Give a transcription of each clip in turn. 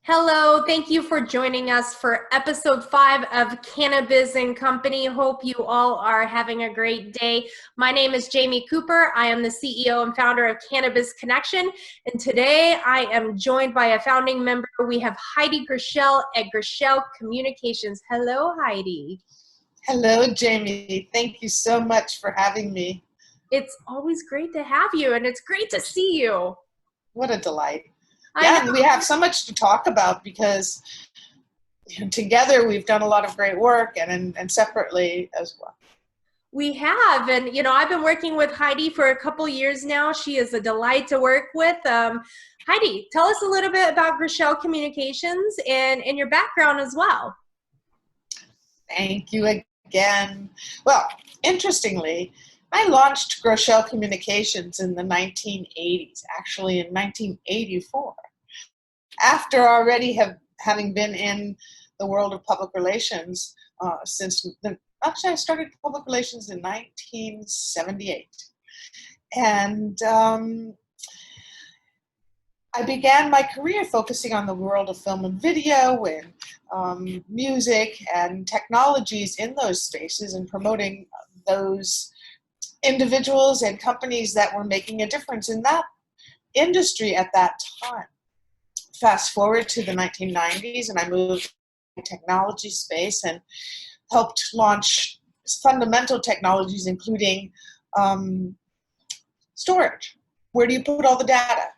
Hello, thank you for joining us for episode 5 of Cannabis and Company. Hope you all are having a great day. My name is Jamie Cooper. I am the CEO and founder of Cannabis Connection. And today I am joined by a founding member. We have Heidi Groshelle at Groshelle Communications. Hello, Heidi. Hello, Jamie. Thank you so much for having me. It's always great to have you, and it's great to see you. What a delight. Yeah, and we have so much to talk about because together we've done a lot of great work and separately as well. We have, and I've been working with Heidi for a couple years now. She is a delight to work with. Heidi, tell us a little bit about Groshelle Communications and your background as well. Thank you again. Well, interestingly, I launched Groshelle Communications in the 1980s, actually in 1984, after already having been in the world of public relations actually I started public relations in 1978. And I began my career focusing on the world of film and video and music and technologies in those spaces and promoting those individuals and companies that were making a difference in that industry at that time. Fast forward to the 1990s and I moved to the technology space and helped launch fundamental technologies including storage. Where do you put all the data?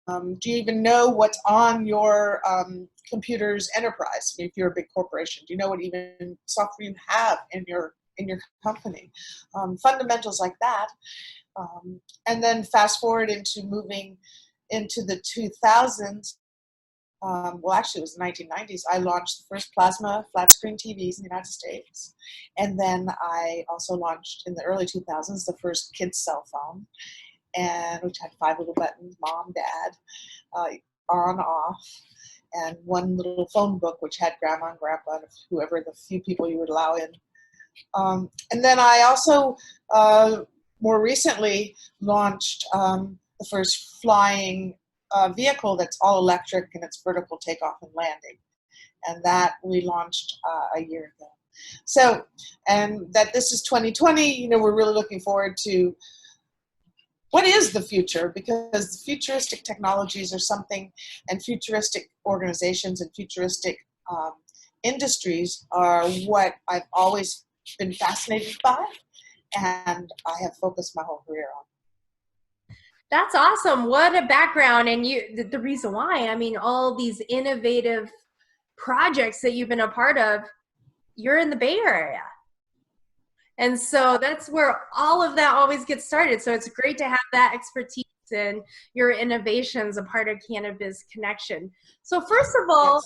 Do you even know what's on your computer's enterprise if you're a big corporation? Do you know what even software you have in your company? Fundamentals like that. And then fast forward into moving into the 2000s. Well, actually, it was the 1990s. I launched the first plasma flat screen TVs in the United States. And then I also launched in the early 2000s the first kids cell phone, which had 5 little buttons, mom, dad, on, off, and one little phone book which had grandma and grandpa, and whoever the few people you would allow in. And then I also, more recently, launched the first flying vehicle that's all electric and it's vertical takeoff and landing. And that we launched a year ago. So, and that this is 2020, we're really looking forward to what is the future, because futuristic technologies are something, and futuristic organizations and futuristic industries are what I've always been fascinated by, and I have focused my whole career on. That's awesome. What a background. And the reason why, all these innovative projects that you've been a part of, you're in the Bay Area. And so that's where all of that always gets started. So it's great to have that expertise and your innovations a part of Cannabis Connection. So first of all,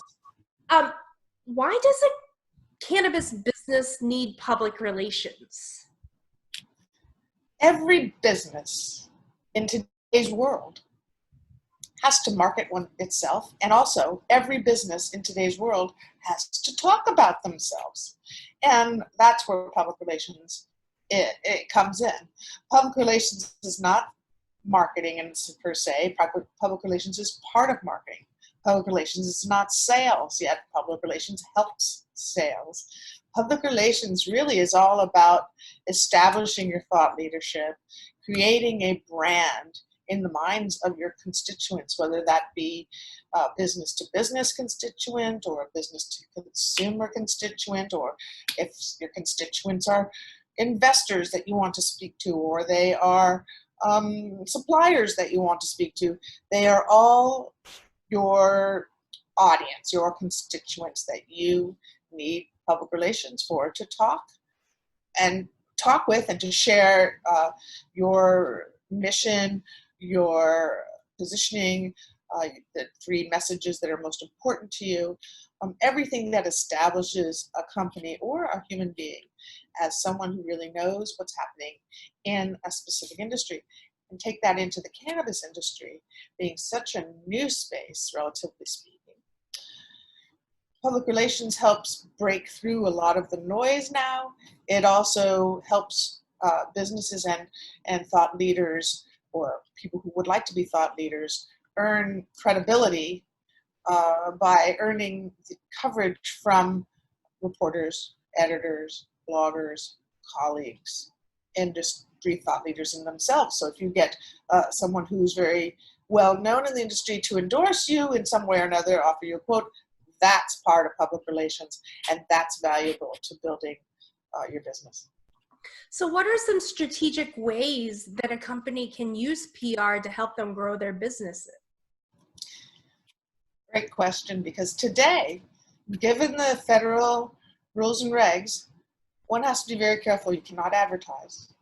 why does a cannabis business need public relations? Every business in today's world has to market itself, and also every business in today's world has to talk about themselves. And that's where public relations it comes in. Public relations is not marketing per se. Public relations is part of marketing. Public relations is not sales yet. Public relations helps sales. Public relations really is all about establishing your thought leadership, creating a brand in the minds of your constituents, whether that be a business-to-business constituent or a business-to-consumer constituent, or if your constituents are investors that you want to speak to, or they are suppliers that you want to speak to. They are all your audience, your constituents that you need public relations for, to talk with and to share your mission, your positioning, the 3 messages that are most important to you, everything that establishes a company or a human being as someone who really knows what's happening in a specific industry, and take that into the cannabis industry, being such a new space, relatively speaking. Public relations helps break through a lot of the noise now. It also helps businesses and thought leaders, or people who would like to be thought leaders, earn credibility by earning coverage from reporters, editors, bloggers, colleagues, industry thought leaders in themselves. So if you get someone who's very well known in the industry to endorse you in some way or another, offer you a quote, that's part of public relations, and that's valuable to building your business. So what are some strategic ways that a company can use PR to help them grow their businesses? Great question, because today, given the federal rules and regs, one has to be very careful. You cannot advertise.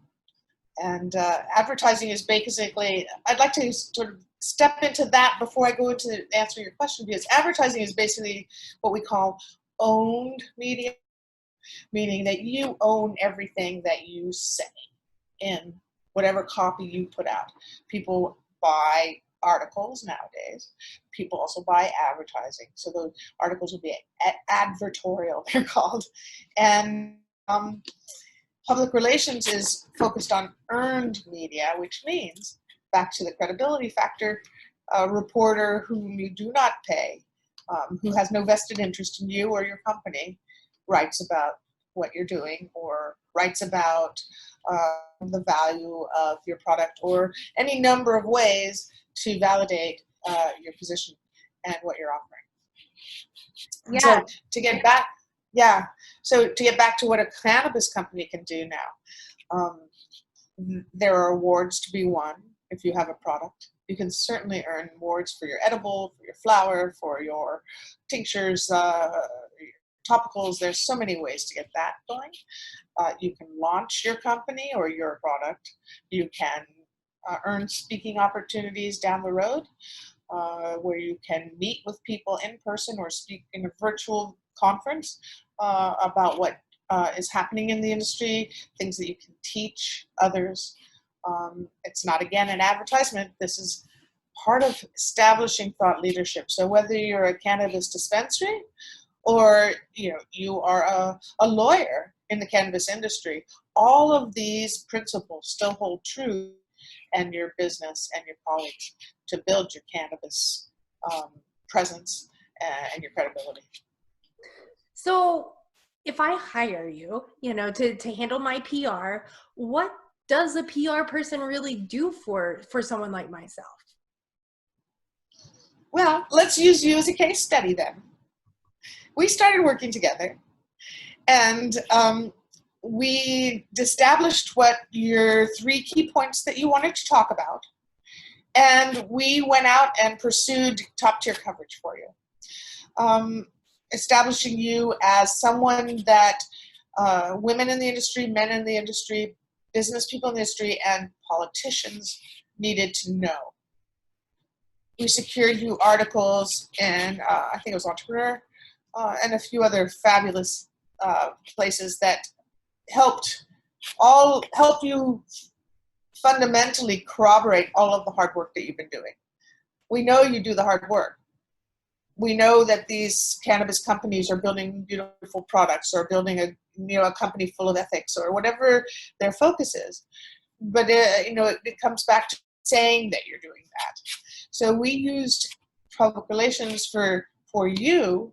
And advertising is basically, I'd like to sort of step into that before I go into answering your question, because advertising is basically what we call owned media, meaning that you own everything that you say in whatever copy you put out. People buy articles nowadays. People also buy advertising. So those articles will be advertorial, they're called. And public relations is focused on earned media, which means, back to the credibility factor, a reporter whom you do not pay, who has no vested interest in you or your company, writes about what you're doing or writes about the value of your product, or any number of ways to validate your position and what you're offering. Yeah. So to get back, so to get back to what a cannabis company can do now, there are awards to be won if you have a product. You can certainly earn awards for your edible, for your flower, for your tinctures, topicals. There's so many ways to get that going. You can launch your company or your product. You can earn speaking opportunities down the road, where you can meet with people in person or speak in a virtual conference about what is happening in the industry, things that you can teach others. It's not, again, an advertisement. This is part of establishing thought leadership. So whether you're a cannabis dispensary or you are a lawyer in the cannabis industry, all of these principles still hold true in your business and your colleagues to build your cannabis presence and your credibility. So if I hire you, to handle my PR, what does a PR person really do for someone like myself? Well, let's use you as a case study then. We started working together, and we established what your 3 key points that you wanted to talk about, and we went out and pursued top-tier coverage for you, establishing you as someone that women in the industry, men in the industry, business people in the industry, and politicians needed to know. We secured you articles in, I think it was Entrepreneur, and a few other fabulous places that helped you fundamentally corroborate all of the hard work that you've been doing. We know you do the hard work. We know that these cannabis companies are building beautiful products, or building a company full of ethics, or whatever their focus is. But it comes back to saying that you're doing that. So we used public relations for you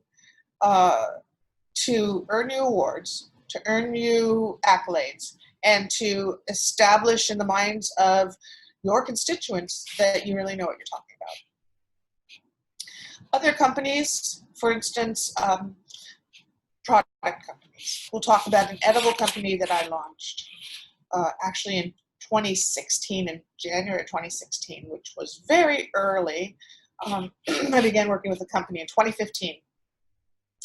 to earn you awards, to earn you accolades, and to establish in the minds of your constituents that you really know what you're talking about. Other companies, for instance, product companies. We'll talk about an edible company that I launched actually in 2016, in January 2016, which was very early. I began working with the company in 2015.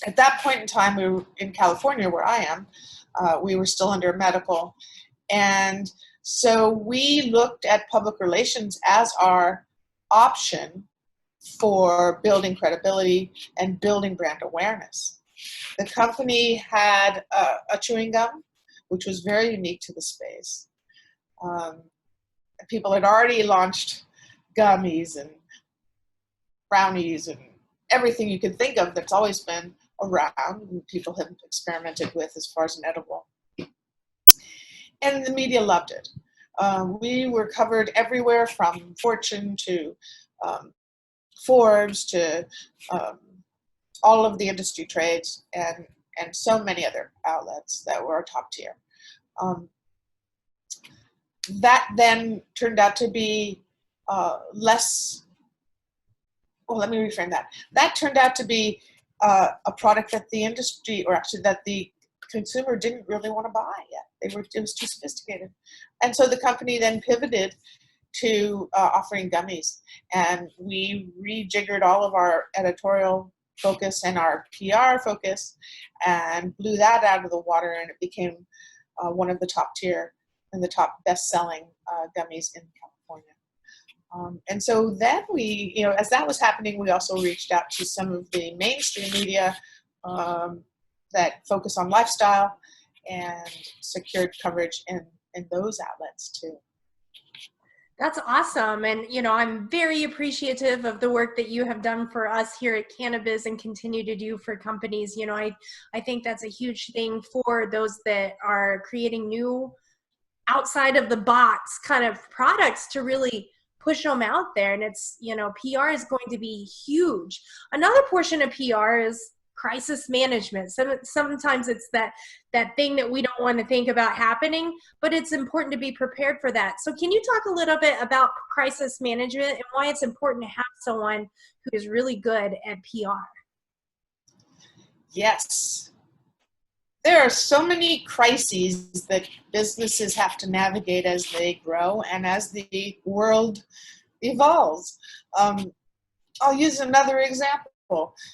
At that point in time, we were in California, where I am. We were still under medical. And so we looked at public relations as our option for building credibility and building brand awareness. The company had a chewing gum, which was very unique to the space. People had already launched gummies and brownies and everything you could think of that's always been around and people have experimented with as far as an edible. And the media loved it. We were covered everywhere from Fortune to Forbes to all of the industry trades and so many other outlets that were top tier. That then turned out to be less, well, let me reframe that. That turned out to be a product that the industry, or actually that the consumer didn't really want to buy yet. It was too sophisticated. And so the company then pivoted to offering gummies. And we rejiggered all of our editorial focus and our PR focus and blew that out of the water, and it became one of the top tier and the top best-selling gummies in California. And so then we, as that was happening, we also reached out to some of the mainstream media that focus on lifestyle and secured coverage in those outlets too. That's awesome. And, I'm very appreciative of the work that you have done for us here at Cannabis and continue to do for companies. I think that's a huge thing for those that are creating new outside of the box kind of products to really push them out there. And it's, PR is going to be huge. Another portion of PR is crisis management. Sometimes it's that thing that we don't want to think about happening, but it's important to be prepared for that. So can you talk a little bit about crisis management and why it's important to have someone who is really good at PR? Yes. There are so many crises that businesses have to navigate as they grow and as the world evolves. I'll use another example.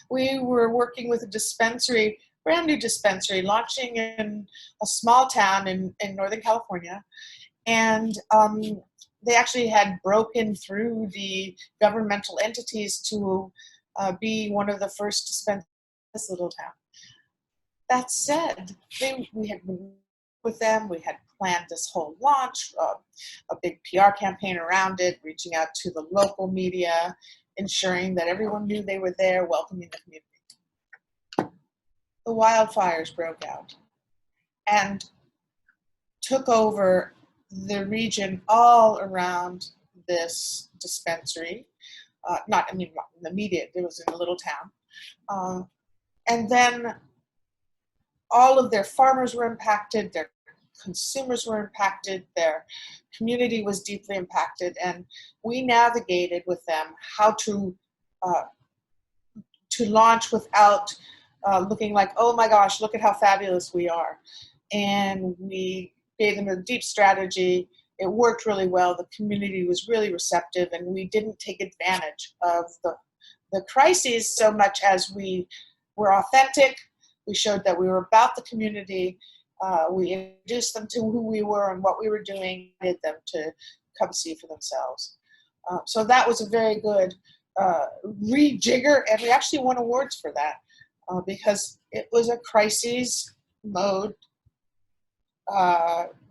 We were working with a dispensary, brand new dispensary, launching in a small town in Northern California. And they actually had broken through the governmental entities to be one of the first dispensaries in this little town. That said, we had been with them, we had planned this whole launch, a big PR campaign around it, reaching out to the local media, ensuring that everyone knew they were there, welcoming the community. The wildfires broke out and took over the region all around this dispensary. Not in the immediate, it was in a little town. And then all of their farmers were impacted, their consumers were impacted, their community was deeply impacted, and we navigated with them how to launch without looking like, oh my gosh, look at how fabulous we are. And we gave them a deep strategy. It worked really well. The community was really receptive, and we didn't take advantage of the crises so much as we were authentic. We showed that we were about the community. We introduced them to who we were and what we were doing, invited them to come see for themselves. So that was a very good rejigger, and we actually won awards for that because it was a crisis mode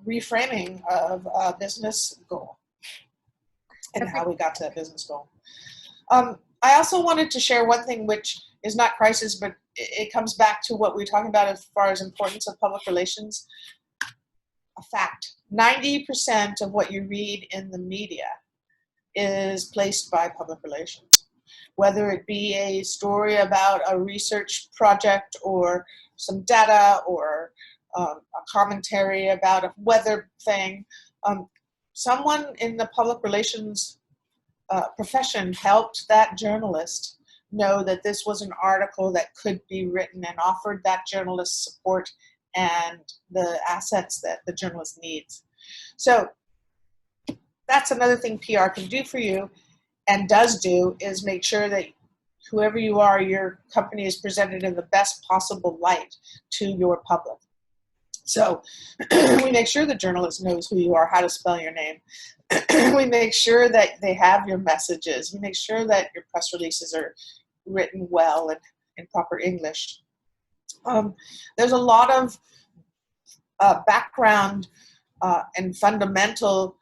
reframing of a business goal and how we got to that business goal. I also wanted to share one thing which is not crisis, but it comes back to what we're talking about as far as importance of public relations. A fact, 90% of what you read in the media is placed by public relations. Whether it be a story about a research project or some data or a commentary about a weather thing, someone in the public relations profession helped that journalist know that this was an article that could be written and offered that journalist support and the assets that the journalist needs. So that's another thing PR can do for you and does do, is make sure that whoever you are, your company is presented in the best possible light to your public. So we make sure the journalist knows who you are, how to spell your name. We make sure that they have your messages. We make sure that your press releases are written well and in proper English. There's a lot of background and fundamental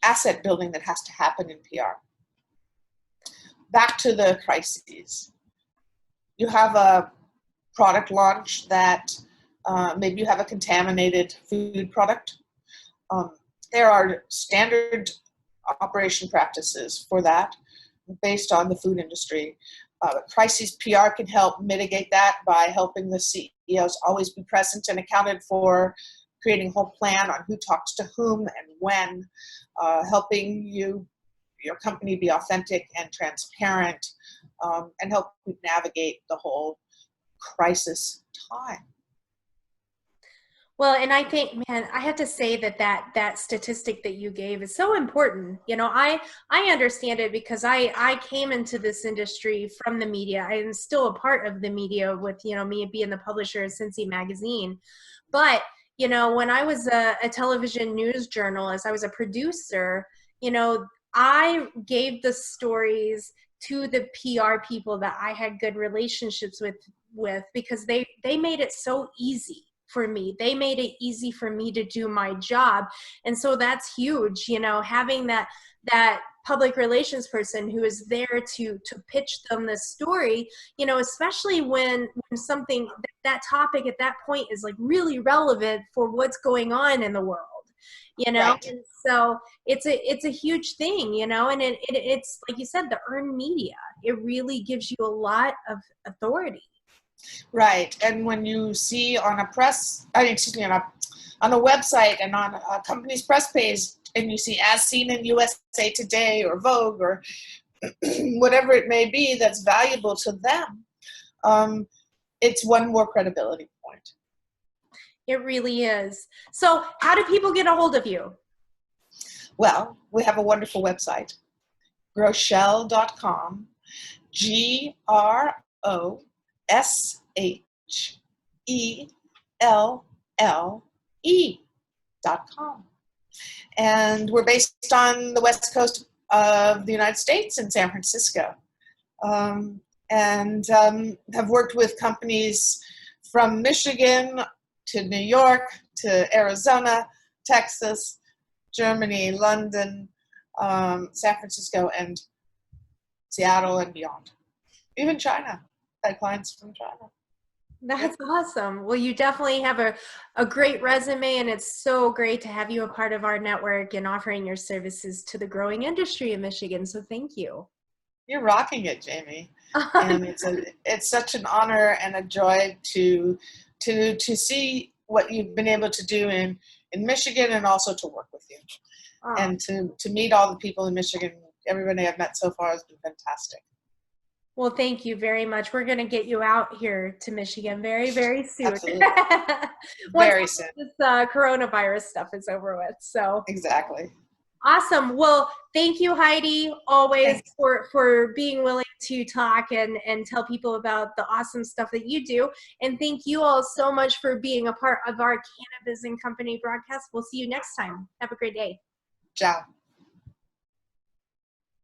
asset building that has to happen in PR. Back to the crises. You have a product launch that maybe you have a contaminated food product. There are standard operation practices for that based on the food industry. Crisis PR can help mitigate that by helping the CEOs always be present and accounted for, creating a whole plan on who talks to whom and when, helping your company be authentic and transparent, and help you navigate the whole crisis time. Well, and I think, man, I have to say that statistic that you gave is so important. You know, I understand it because I came into this industry from the media. I am still a part of the media with, you know, me being the publisher of Cincy Magazine. But, you know, when I was a television news journalist, I was a producer, you know, I gave the stories to the PR people that I had good relationships with because they made it so easy for me. They made it easy for me to do my job. And so that's huge, you know, having that public relations person who is there to pitch them this story, you know, especially when something, that topic at that point is like really relevant for what's going on in the world, you know. Right. And so it's a huge thing, you know. And it's like you said, the earned media, it really gives you a lot of authority. Right, and when you see on a on a website and on a company's press page, and you see "as seen in USA Today" or Vogue or whatever it may be that's valuable to them, it's one more credibility point. It really is. So how do people get a hold of you? Well, we have a wonderful website, Groshelle.com, GROSHELLE.com. And we're based on the west coast of the United States in San Francisco. And have worked with companies from Michigan to New York to Arizona, Texas, Germany, London, San Francisco, and Seattle and beyond. Even China. Had clients from China. That's awesome. Well, you definitely have a great resume, and it's so great to have you a part of our network and offering your services to the growing industry in Michigan. So thank you. You're rocking it, Jamie. And it's such an honor and a joy to see what you've been able to do in Michigan, and also to work with you. Oh. And to meet all the people in Michigan. Everybody I've met so far has been fantastic. Well, thank you very much. We're going to get you out here to Michigan very, very soon. Absolutely. Very soon. This coronavirus stuff is over with. So exactly. Awesome. Well, thank you, Heidi, always Thanks. for being willing to talk and tell people about the awesome stuff that you do. And thank you all so much for being a part of our Cannabis and Company broadcast. We'll see you next time. Have a great day. Ciao.